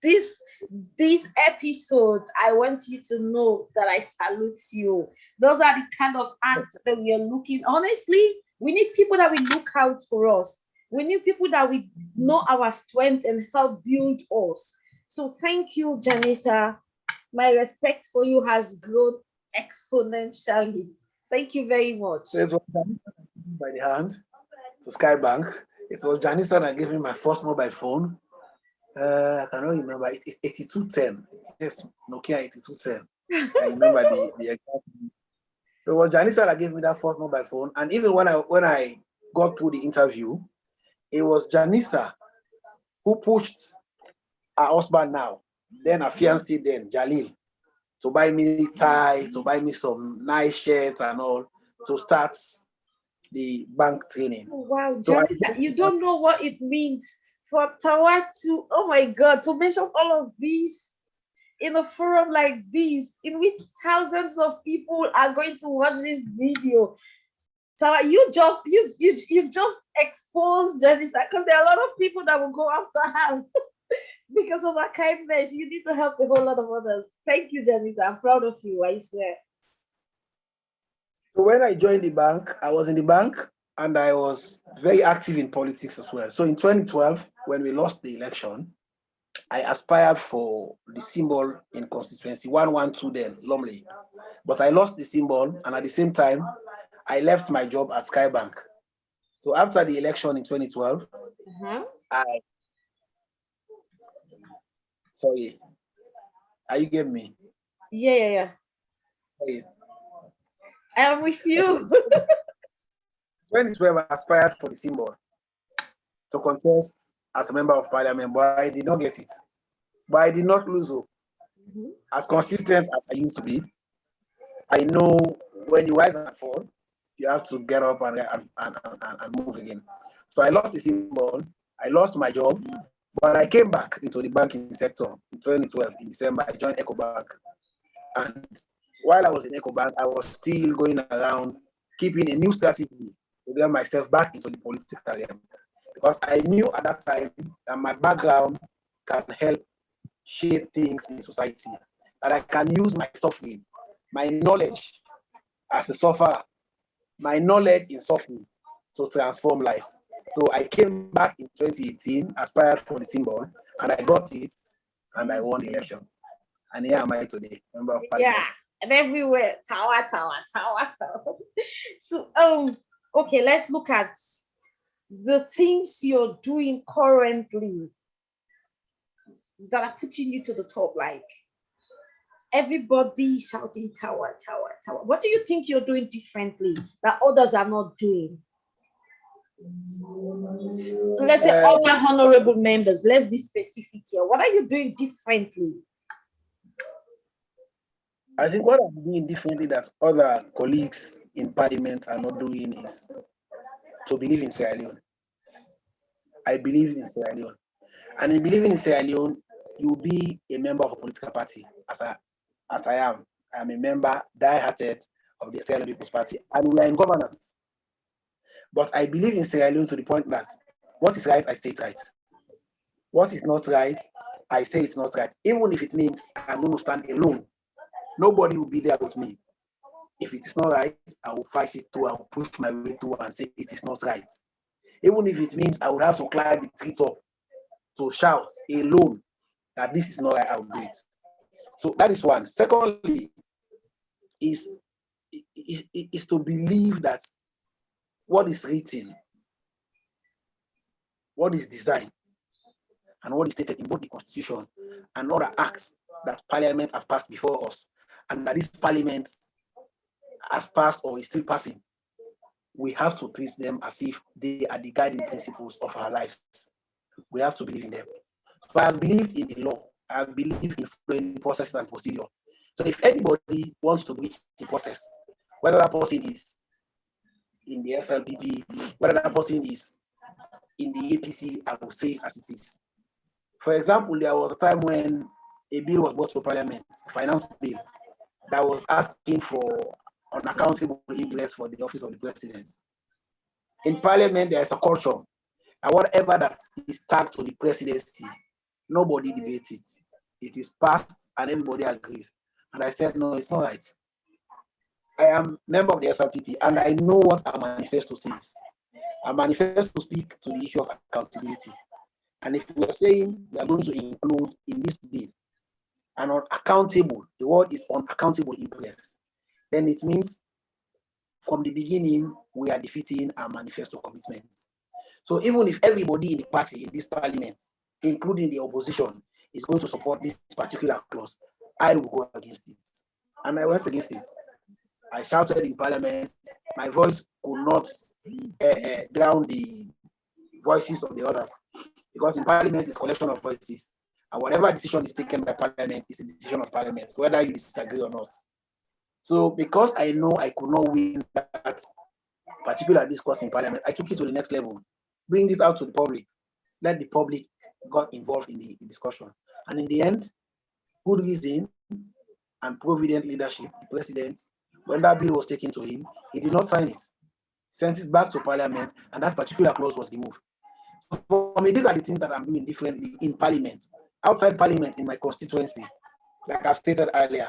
this episode, I want you to know that I salute you. Those are the kind of acts that we are looking. Honestly, we need people that will look out for us. We need people that will know our strength and help build us. So thank you, Janisa. My respect for you has grown exponentially. Thank you very much. So it was Janisa that took me by the hand to Skybank. It was Janisa that gave me my first mobile phone. I cannot remember. It's 8210. Yes, Nokia 8210. I remember the exact. So it was Janisa that gave me that first mobile phone, and even when I got through the interview, it was Janisa who pushed her husband now, then her fiancé then Jalil, to buy me tie, to buy me some nice shirts and all to start the bank training. Oh, wow, So I Janita, you don't know what it means for Tawa to, oh my God, to mention all of these in a forum like this, in which thousands of people are going to watch this video. Tawa, you've just exposed Janita because there are a lot of people that will go after her because of her kindness. You need to help a whole lot of others. Thank you, Janita. I'm proud of you, I swear. so when I joined the bank, I was in the bank and I was very active in politics as well. So in 2012, when we lost the election, I aspired for the symbol in constituency 112 then, Lumley. But I lost the symbol, and at the same time, I left my job at Skybank. So after the election in 2012, Uh-huh. I sorry, are you getting me? Yeah, yeah, yeah. Okay. I'm with Okay. you. 2012, I aspired for the symbol to contest as a member of parliament, but I did not get it. But I did not lose hope. Mhm. As consistent as I used to be, I know when you rise and fall, you have to get up and move again. So I lost the symbol, I lost my job, but I came back into the banking sector in 2012 in December. I joined EcoBank, and while I was in EcoBank, I was still going around keeping a new strategy to get myself back into the political realm because I knew at that time that my background can help shape things in society, that I can use my suffering, my knowledge as a sufferer, my knowledge in suffering to transform life. So I came back in 2018, aspired for the symbol, and I got it, and I won the election. And here am I today, member of Yeah, parliament. and everywhere. Tower, tower, tower, tower. So, okay, let's look at the things you're doing currently that are putting you to the top. Like everybody shouting tower, tower, tower. What do you think you're doing differently that others are not doing? Let's say Uh, other honorable members. Let's be specific here. What are you doing differently? I think what I'm doing differently that other colleagues in parliament are not doing is to believe in Sierra Leone. I believe in Sierra Leone. And in believing in Sierra Leone, you'll be a member of a political party, as I am. I am a member, die-hearted, of the Sierra Leone People's Party, and we are in governance. But I believe in Sierra Leone to the point that what is right, I say it right. What is not right, I say it's not right. Even if it means I'm going to stand alone, nobody will be there with me. If it is not right, I will fight it through, I will push my way through and say it is not right. Even if it means I would have to climb the treetop to shout alone that this is not right, I will do it. So that is one. Secondly, is is to believe that what is written, what is designed, and what is stated in both the Constitution and other acts that Parliament have passed before us, and that this Parliament has passed or is still passing, we have to treat them as if they are the guiding principles of our lives. We have to believe in them. So I have believed in the law. I have believed in following the process and procedure. So if anybody wants to breach the process, whether that person is in the SLPP, whether that person is in the APC, I will say it as it is. For example, there was a time when a bill was brought to Parliament, a finance bill, that was asking for unaccountable interest for the office of the president. In Parliament, there is a culture, and whatever that is tagged to the presidency, nobody debates it. It is passed, and everybody agrees. And I said, no, it's not right. I am member of the SRPP, and I know what our manifesto says. Our manifesto speaks to the issue of accountability. And if we are saying we are going to include in this bill an unaccountable, the word is unaccountable influence, then it means from the beginning we are defeating our manifesto commitments. So even if everybody in the party in this parliament, including the opposition, is going to support this particular clause, I will go against it. and I went against it. I shouted in parliament. My voice could not drown the voices of the others, because in parliament is collection of voices, and whatever decision is taken by parliament is a decision of parliament, whether you disagree or not. So because I know I could not win that particular discourse in parliament, I took it to the next level, bring it out to the public, let the public got involved in the discussion, and in the end, good reason and provident leadership, the president, when that bill was taken to him, he did not sign it, sent it back to parliament, and that particular clause was removed. So for me, these are the things that I'm doing differently in parliament. Outside parliament, in my constituency, like I've stated earlier,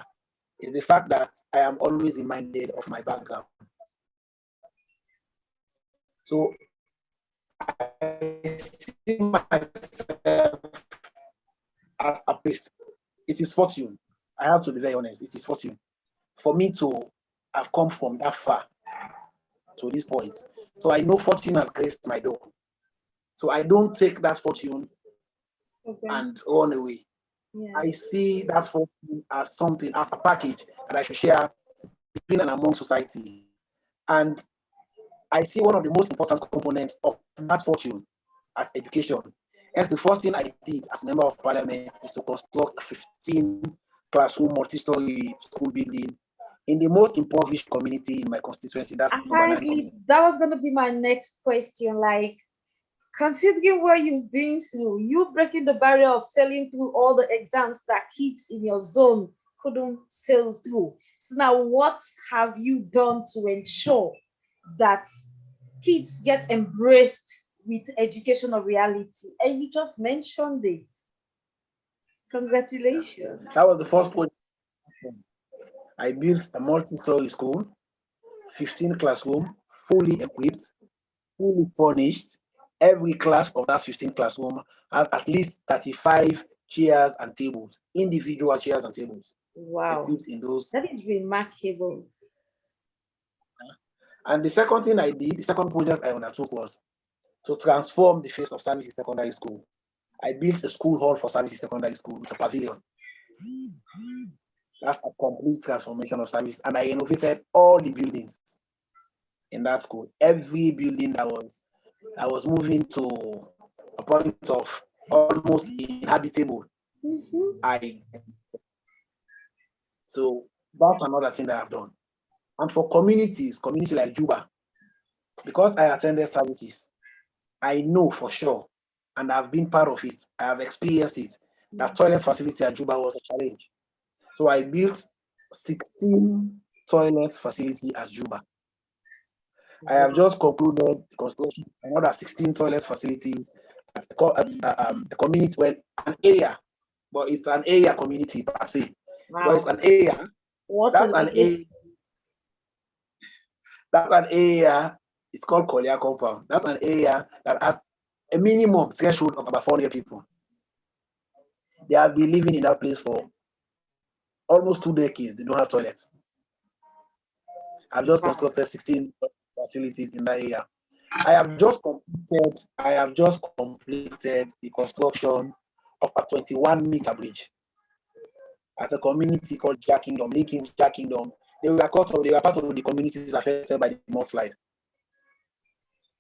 is the fact that I am always reminded of my background. So I see myself as a priest. It is fortune. I have to be very honest. It is fortune for me to have come from that far to this point. So I know fortune has graced my door. So I don't take that fortune Okay. and run away. Yeah. I see that fortune as something, as a package that I should share between and among society. And I see one of the most important components of that fortune as education. Hence, the first thing I did as a member of parliament is to construct a 15 classroom multi-story school building in the most impoverished community in my constituency. That's number 9 Apparently, community. that was going to be my next question. Like, considering what you've been through, you breaking the barrier of selling through all the exams that kids in your zone couldn't sail through. So now, what have you done to ensure that kids get embraced with educational reality? And you just mentioned it. Congratulations. That was the first project. I built a multi-story school, 15 classroom, fully equipped, fully furnished. Every class of that 15 classroom has at least 35 chairs and tables, individual chairs and tables Wow, equipped in those. that is remarkable. And the second thing I did, the second project I undertook was to transform the face of Services Secondary School. I built a school hall for Services Secondary School with a pavilion. That's a complete transformation of service. And I renovated all the buildings in that school. Every building I was moving to a point of almost inhabitable. Mhm. I So that's another thing that I've done. And for community like Juba, because I attended services, I know for sure, and I've been part of it, I have experienced it, that toilet facility at Juba was a challenge. So I built 16 toilet facility at Juba. I have Wow. just concluded the construction of another 16 toilet facilities at the community, well, an area, but it's an area community per se. Because Wow. it's an area, What that's an an area, that's an area, it's called Korea compound. That's an area that has a minimum threshold of about 400 people. They have been living in that place for almost 2 decades. They don't have toilets. I've just wow. constructed 16 facilities in that area. I have just completed the construction of a 21-meter bridge at a community called Jack Kingdom, linking Jack Kingdom. They were part of the communities affected by the mudslide.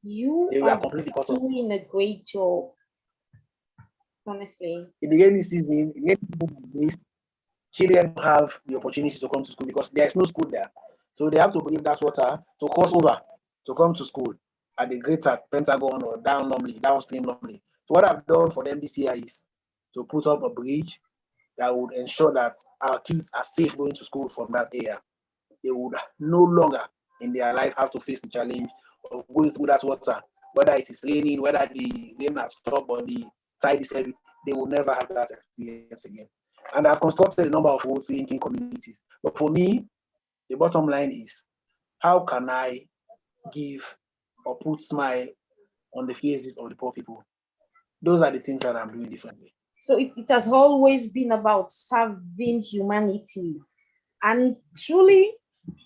You They were are completely cut off. doing a great job, honestly. In the rainy season, like this, children don't have the opportunity to come to school because there is no school there. So they have to bring that water to cross over to come to school at the greater Pentagon or downstream normally. So what I've done for them this year is to put up a bridge that would ensure that our kids are safe going to school from that area. They would no longer in their life have to face the challenge of going through that water, whether it is raining, whether the rain has stopped or the tide is heavy. They will never have that experience again. And I've constructed a number of roads linking communities. But for me, the bottom line is how can I give or put smile on the faces of the poor people? Those are the things that I'm doing differently. So it has always been about serving humanity. And truly,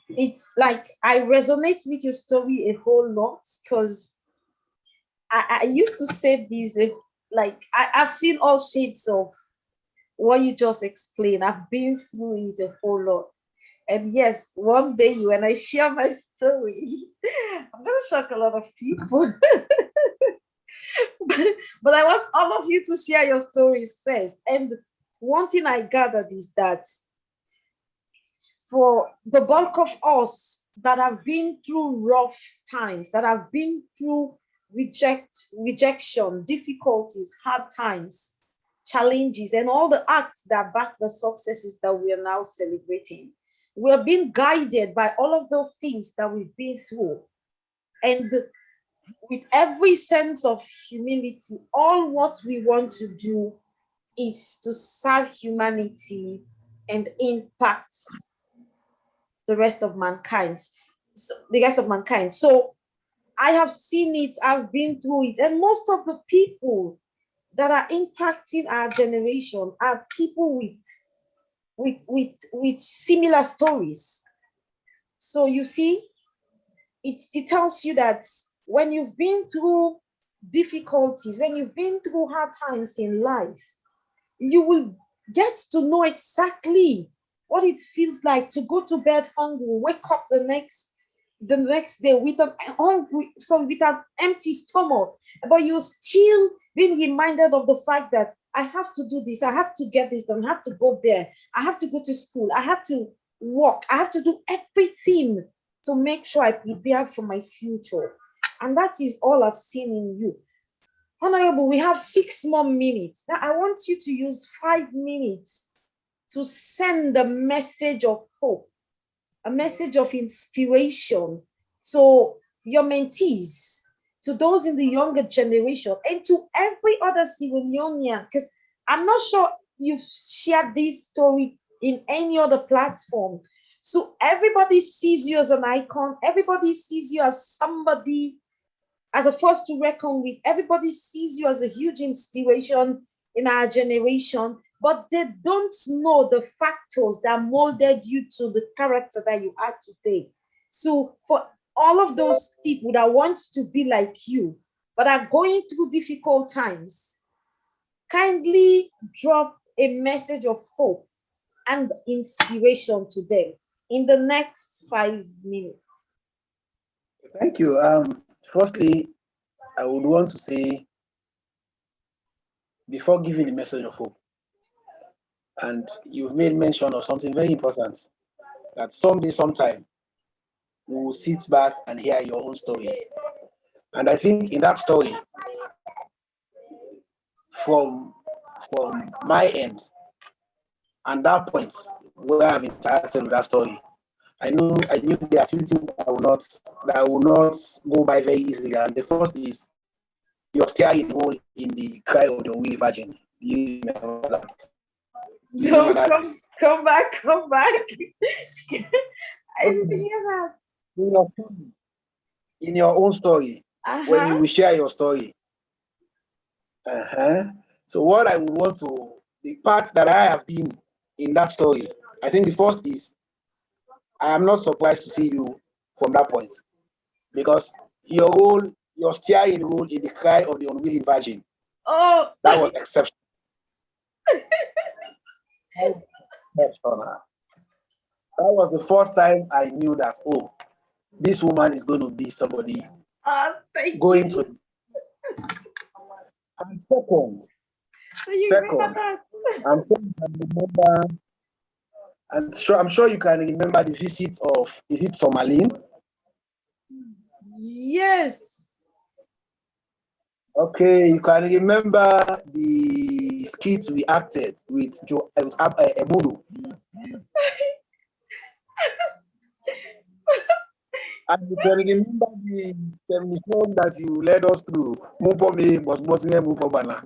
it's like I resonate with your story a whole lot because I used to say this like I've seen all shades of what you just explained. I've been through it a whole lot. And yes, one day when I share my story, I'm gonna shock a lot of people. But I want all of you to share your stories first. And one thing I gathered is that for the bulk of us that have been through rough times, that have been through rejection, difficulties, hard times, challenges, and all the acts that back the successes that we are now celebrating, we are being guided by all of those things that we've been through. And with every sense of humility, all what we want to do is to serve humanity and impact the rest of mankind. The rest of mankind. So I have seen it, I've been through it, and most of the people that are impacting our generation are people with similar stories. So you see, it tells you that when you've been through difficulties, when you've been through hard times in life, you will get to know exactly what it feels like to go to bed hungry, wake up the next day with an hungry, so with an empty stomach, but you're still being reminded of the fact that I have to do this, I have to get this done, I have to go there, I have to go to school, I have to work, I have to do everything to make sure I prepare for my future. And that is all I've seen in you. Honorable, we have 6 more minutes. Now, I want you to use 5 minutes to send a message of hope, a message of inspiration to your mentees, to those in the younger generation, and to every other Sierra. Because I'm not sure you've shared this story in any other platform. So everybody sees you as an icon, everybody sees you as somebody, as a force to reckon with. Everybody sees you as a huge inspiration in our generation, but they don't know the factors that molded you to the character that you are today. So, for all of those people that want to be like you, but are going through difficult times, kindly drop a message of hope and inspiration to them in the next 5 minutes. Thank you. Firstly, I would want to say, before giving the message of hope, and you've made mention of something very important, that someday, sometime, we will sit back and hear your own story. And I think in that story, from my end, and that point where I've interacted with that story, I knew there are few things that will not go by very easily. And the first is your steering hole in the cry of the Willy Virgin. Do you remember that? Do you remember No, that? come back, come back. I didn't hear that. In your story, in your own story, when Uh-huh. you will share your story. Uh-huh. So what I would want to, the part that I have been in that story, I think the first is, I am not surprised to see you from that point, because your steering role in the cry of the unwilling virgin, Oh, that was exceptional. That was exceptional. That was the first time I knew that, oh, this woman is going to be somebody thank going you. to. And second, So you remember second, that? I'm sure you can remember, I'm sure you can remember the visit of, is it Somalin? Yes. Okay, you can remember the skit we acted with Emudu. And you can remember the song that you led us through. Mupo me, but Mupo Bana.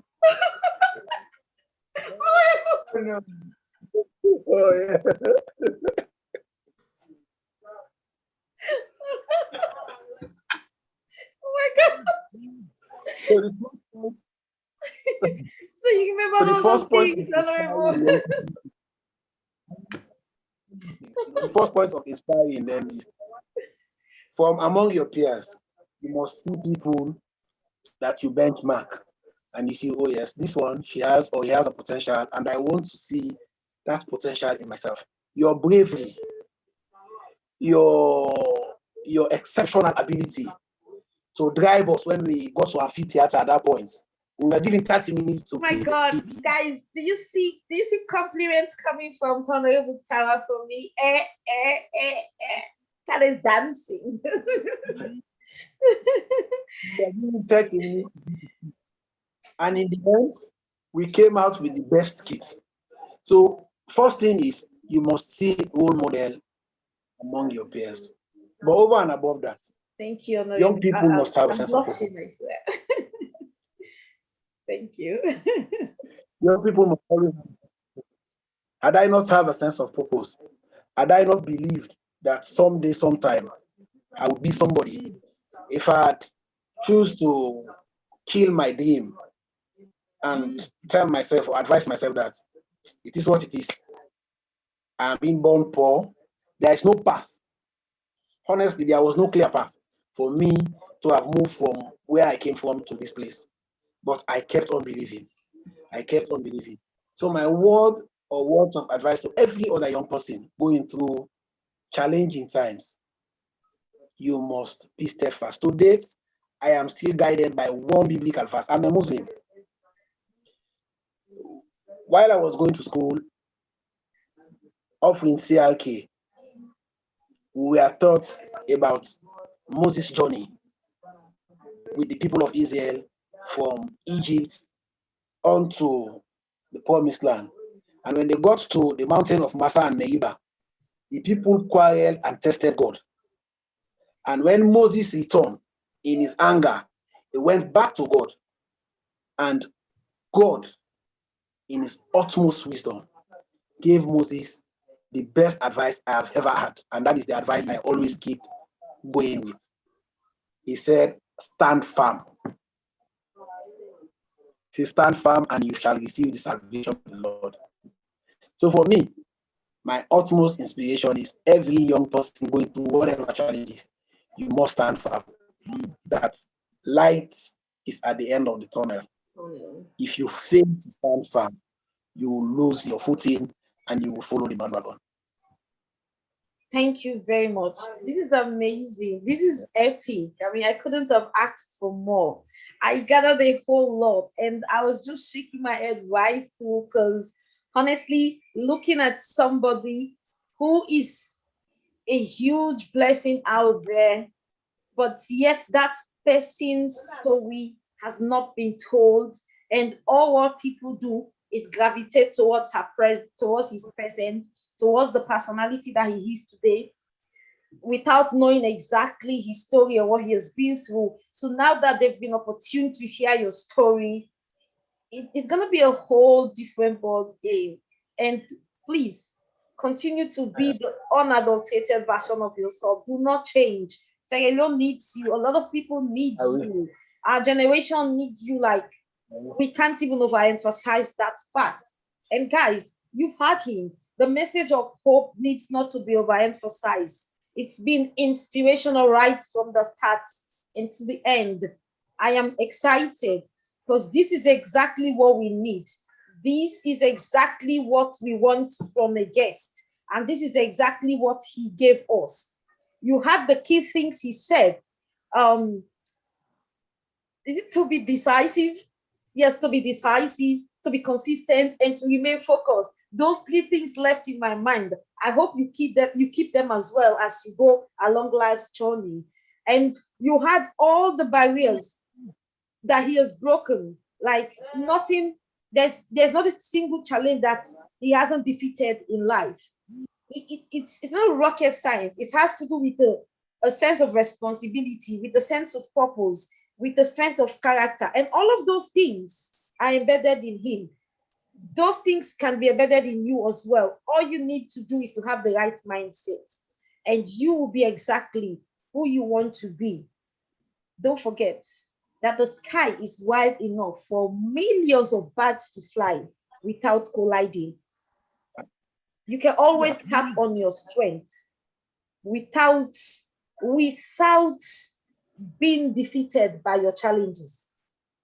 Oh, yeah. Oh my God. So the first point, So you remember so the all those first point of things, Honorable. inspiring, the first point of inspiring them is, from among your peers, you must see people that you benchmark, and you see, oh yes, this one, she has or he has a potential, and I want to see that potential in myself. Your bravery your exceptional ability to drive us when we got to amphitheater at that point. We were given 30 minutes to Oh my create God, skits. guys, do you see compliments coming from Honourable Tawa for me? That is dancing. We were given 30 minutes, and in the end, we came out with the best kit. So, first thing is you must see role model among your peers. But over and above that, Thank you, young Honourable. people must have a I'm sense of purpose. blushing, I swear. Thank you. Young people must always. Had I not have a sense of purpose, had I not believed that someday, sometime, I would be somebody, if I had choose to kill my dream and tell myself or advise myself that it is what it is, I'm being born poor, there is no path. Honestly, there was no clear path for me to have moved from where I came from to this place. But I kept on believing. I kept on believing. So my word or words of advice to every other young person going through challenging times, you must be steadfast. To date, I am still guided by one biblical verse. I'm a Muslim. While I was going to school, offering CRK, we were taught about Moses' journey with the people of Israel from Egypt onto the promised land. And when they got to the mountain of Massa and Meribah, the people quarreled and tested God. And when Moses returned in his anger, he went back to God. And God, in his utmost wisdom, gave Moses the best advice I have ever had. And that is the advice I always keep going with. He said, stand firm. He said, stand firm and you shall receive the salvation of the Lord. So for me, my utmost inspiration is every young person going through whatever challenges, you must stand firm. That light is at the end of the tunnel. If you fail to stand firm, you will lose your footing and you will follow the bandwagon. Thank you very much. This is amazing. This is epic. I mean, I couldn't have asked for more. I gathered a whole lot and I was just shaking my head right through because honestly, looking at somebody who is a huge blessing out there, but yet that person's story has not been told, and all what people do is gravitate towards towards his present, towards the personality that he is today, without knowing exactly his story or what he has been through. So now that they've been opportune to hear your story, it's gonna be a whole different ball game. And please continue to be the unadulterated version of yourself. Do not change. Sierra needs you. A lot of people need you. Our generation needs you like we can't even overemphasize that fact. And guys, you've heard him. The message of hope needs not to be overemphasized. It's been inspirational right from the start and to the end. I am excited because this is exactly what we need. This is exactly what we want from a guest. And this is exactly what he gave us. You had the key things he said. Um, is it to be decisive? Yes, to be decisive, to be consistent, and to remain focused. Those three things left in my mind. I hope you keep them as well as you go along life's journey. And you had all the barriers that he has broken. Like nothing, there's not a single challenge that he hasn't defeated in life. It's not rocket science. It has to do with a sense of responsibility, with a sense of purpose, with the strength of character. And all of those things are embedded in him. Those things can be embedded in you as well. All you need to do is to have the right mindset, and you will be exactly who you want to be. Don't forget that the sky is wide enough for millions of birds to fly without colliding. You can always tap on your strength without without being defeated by your challenges.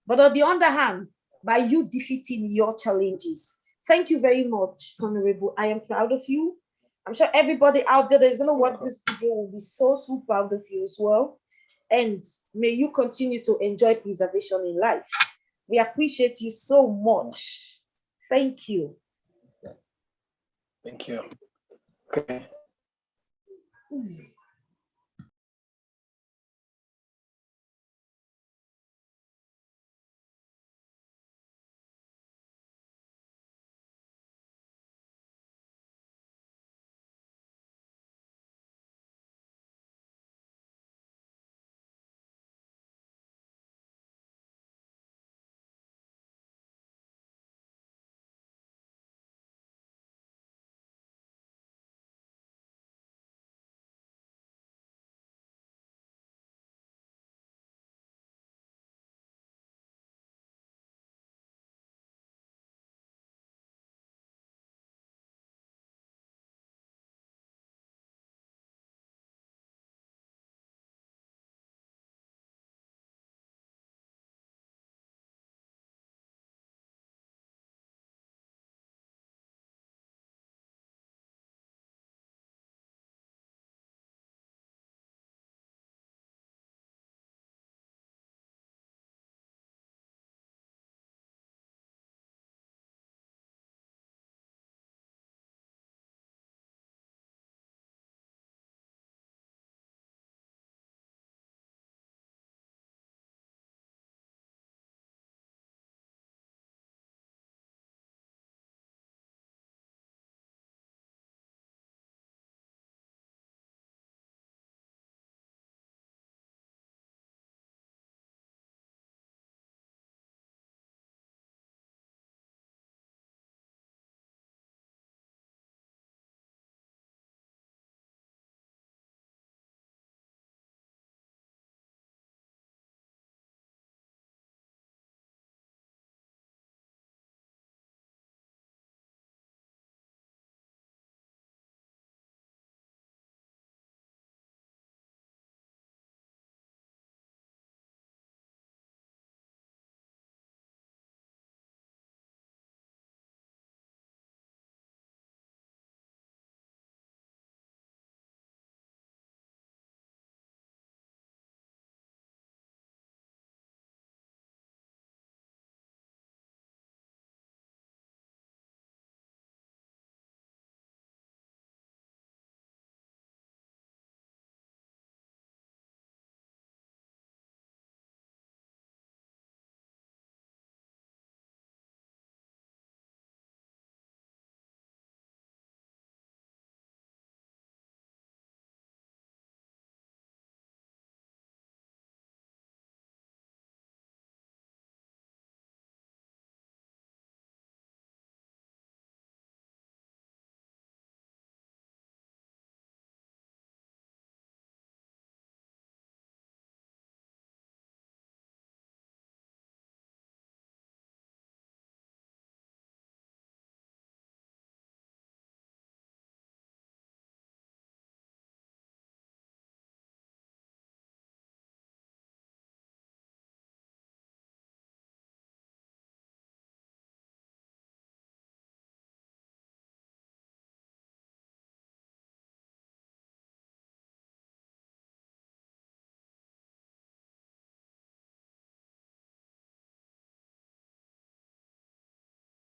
But on the other hand, by you defeating your challenges. Thank you very much, Honorable. I am proud of you. I'm sure everybody out there that is going to watch this video will be so, so proud of you as well. And may you continue to enjoy preservation in life. We appreciate you so much. Thank you. Thank you. Okay.